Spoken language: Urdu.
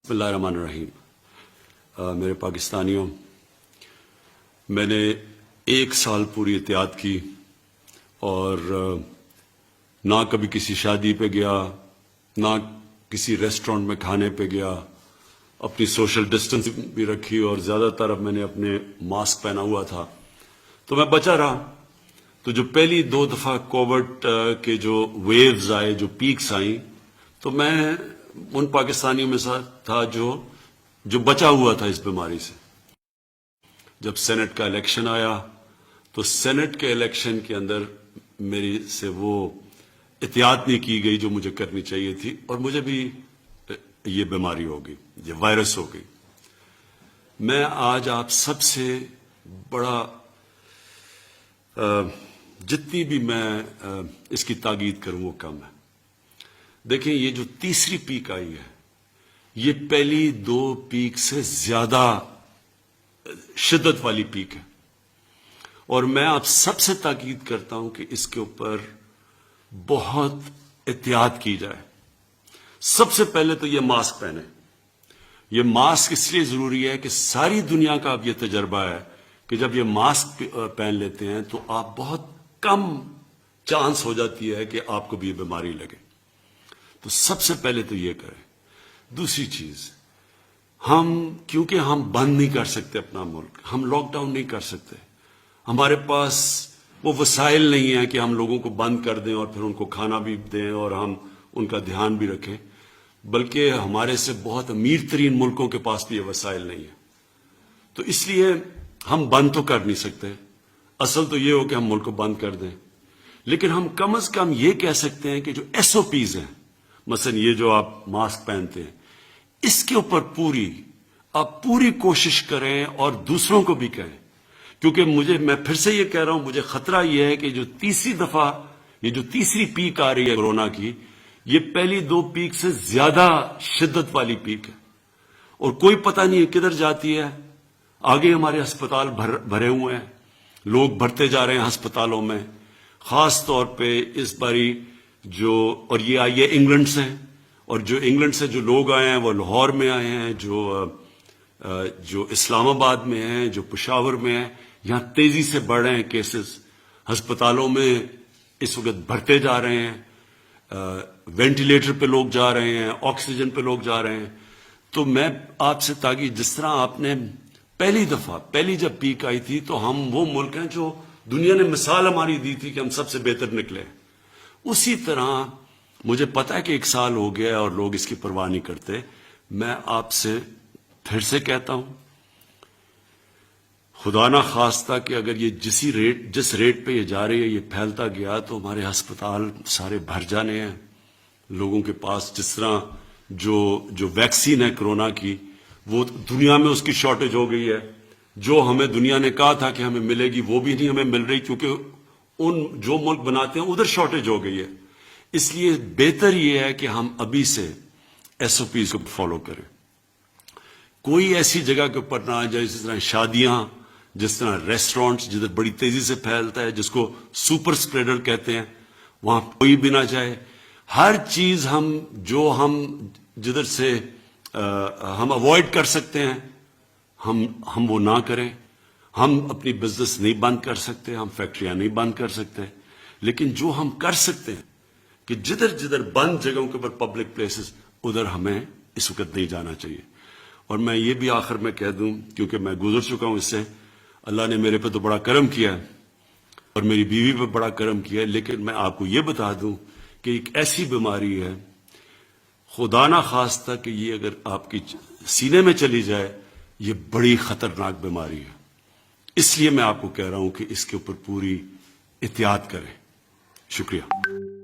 بسم اللہ الرحمن الرحیم۔ میرے پاکستانیوں، میں نے 1 سال پوری احتیاط کی اور نہ کبھی کسی شادی پہ گیا، نہ کسی ریسٹورنٹ میں کھانے پہ گیا، اپنی سوشل ڈسٹنس بھی رکھی اور زیادہ تر میں نے اپنے ماسک پہنا ہوا تھا، تو میں بچا رہا۔ تو جو پہلی 2 دفعہ کووڈ کے جو ویوز آئے، جو پیکس آئیں، تو میں ان پاکستانیوں میں تھا جو بچا ہوا تھا اس بیماری سے۔ جب سینٹ کا الیکشن آیا تو سینٹ کے الیکشن کے اندر میری سے وہ احتیاط نہیں کی گئی جو مجھے کرنی چاہیے تھی، اور مجھے بھی یہ بیماری ہو گئی، یہ وائرس ہو گئی۔ میں آج آپ سب سے بڑا جتنی بھی میں اس کی تاکید کروں وہ کم ہے۔ دیکھیں، یہ جو تیسری پیک آئی ہے، یہ پہلی 2 پیک سے زیادہ شدت والی پیک ہے، اور میں آپ سب سے تاکید کرتا ہوں کہ اس کے اوپر بہت احتیاط کی جائے۔ سب سے پہلے تو یہ ماسک پہنے۔ یہ ماسک اس لیے ضروری ہے کہ ساری دنیا کا اب یہ تجربہ ہے کہ جب یہ ماسک پہن لیتے ہیں تو آپ بہت کم چانس ہو جاتی ہے کہ آپ کو بھی یہ بیماری لگے۔ تو سب سے پہلے تو یہ کریں۔ دوسری چیز، کیونکہ ہم بند نہیں کر سکتے اپنا ملک، ہم لاک ڈاؤن نہیں کر سکتے، ہمارے پاس وہ وسائل نہیں ہیں کہ ہم لوگوں کو بند کر دیں اور پھر ان کو کھانا بھی دیں اور ہم ان کا دھیان بھی رکھیں، بلکہ ہمارے سے بہت امیر ترین ملکوں کے پاس بھی یہ وسائل نہیں ہیں۔ تو اس لیے ہم بند تو کر نہیں سکتے، اصل تو یہ ہو کہ ہم ملک کو بند کر دیں، لیکن ہم کم از کم یہ کہہ سکتے ہیں کہ جو SOPs ہیں، مثلا یہ جو آپ ماسک پہنتے ہیں، اس کے اوپر آپ پوری کوشش کریں اور دوسروں کو بھی کہیں، کیونکہ میں پھر سے یہ کہہ رہا ہوں، مجھے خطرہ یہ ہے کہ جو تیسری پیک آ رہی ہے کورونا کی، یہ پہلی 2 پیک سے زیادہ شدت والی پیک ہے، اور کوئی پتہ نہیں کدھر جاتی ہے۔ آگے ہمارے ہسپتال بھرے ہوئے ہیں، لوگ بھرتے جا رہے ہیں ہسپتالوں میں، خاص طور پہ اس باری اور یہ آئی ہے انگلینڈ سے، اور جو انگلینڈ سے جو لوگ آئے ہیں وہ لاہور میں آئے ہیں، جو اسلام آباد میں ہیں، جو پشاور میں ہیں، یہاں تیزی سے بڑھ رہے ہیں کیسز، ہسپتالوں میں اس وقت بھرتے جا رہے ہیں، وینٹیلیٹر پہ لوگ جا رہے ہیں، آکسیجن پہ لوگ جا رہے ہیں۔ تو میں آپ سے تاکہ جس طرح آپ نے پہلی جب پیک آئی تھی تو ہم وہ ملک ہیں جو دنیا نے مثال ہماری دی تھی کہ ہم سب سے بہتر نکلے، اسی طرح مجھے پتا ہے کہ 1 سال ہو گیا اور لوگ اس کی پرواہ نہیں کرتے۔ میں آپ سے پھر سے کہتا ہوں، خدا نہ خواستہ کہ اگر یہ جس ریٹ پہ یہ جا رہی ہے، یہ پھیلتا گیا تو ہمارے ہسپتال سارے بھر جانے ہیں لوگوں کے پاس۔ جس طرح جو ویکسین ہے کرونا کی، وہ دنیا میں اس کی شارٹیج ہو گئی ہے، جو ہمیں دنیا نے کہا تھا کہ ہمیں ملے گی وہ بھی نہیں ہمیں مل رہی، کیونکہ جو ملک بناتے ہیں ادھر شارٹیج ہو گئی ہے۔ اس لیے بہتر یہ ہے کہ ہم ابھی سے SOPs کو فالو کریں۔ کوئی ایسی جگہ کے اوپر نہ جائے، جس طرح شادیاں، جس طرح ریسٹورنٹس جدھر بڑی تیزی سے پھیلتا ہے، جس کو سپر اسپریڈر کہتے ہیں، وہاں کوئی بھی نہ جائے۔ ہر چیز ہم جدھر سے ہم اوائڈ کر سکتے ہیں، ہم وہ نہ کریں۔ ہم اپنی بزنس نہیں بند کر سکتے، ہم فیکٹریاں نہیں بند کر سکتے، لیکن جو ہم کر سکتے ہیں کہ جدھر بند جگہوں کے اوپر پبلک پلیسز، ادھر ہمیں اس وقت نہیں جانا چاہیے۔ اور میں یہ بھی آخر میں کہہ دوں، کیونکہ میں گزر چکا ہوں اس سے، اللہ نے میرے پہ تو بڑا کرم کیا ہے اور میری بیوی پہ بڑا کرم کیا ہے، لیکن میں آپ کو یہ بتا دوں کہ ایک ایسی بیماری ہے، خدا نہ خواستہ کہ یہ اگر آپ کی سینے میں چلی جائے، یہ بڑی خطرناک بیماری ہے۔ اس لیے میں آپ کو کہہ رہا ہوں کہ اس کے اوپر پوری احتیاط کریں۔ شکریہ۔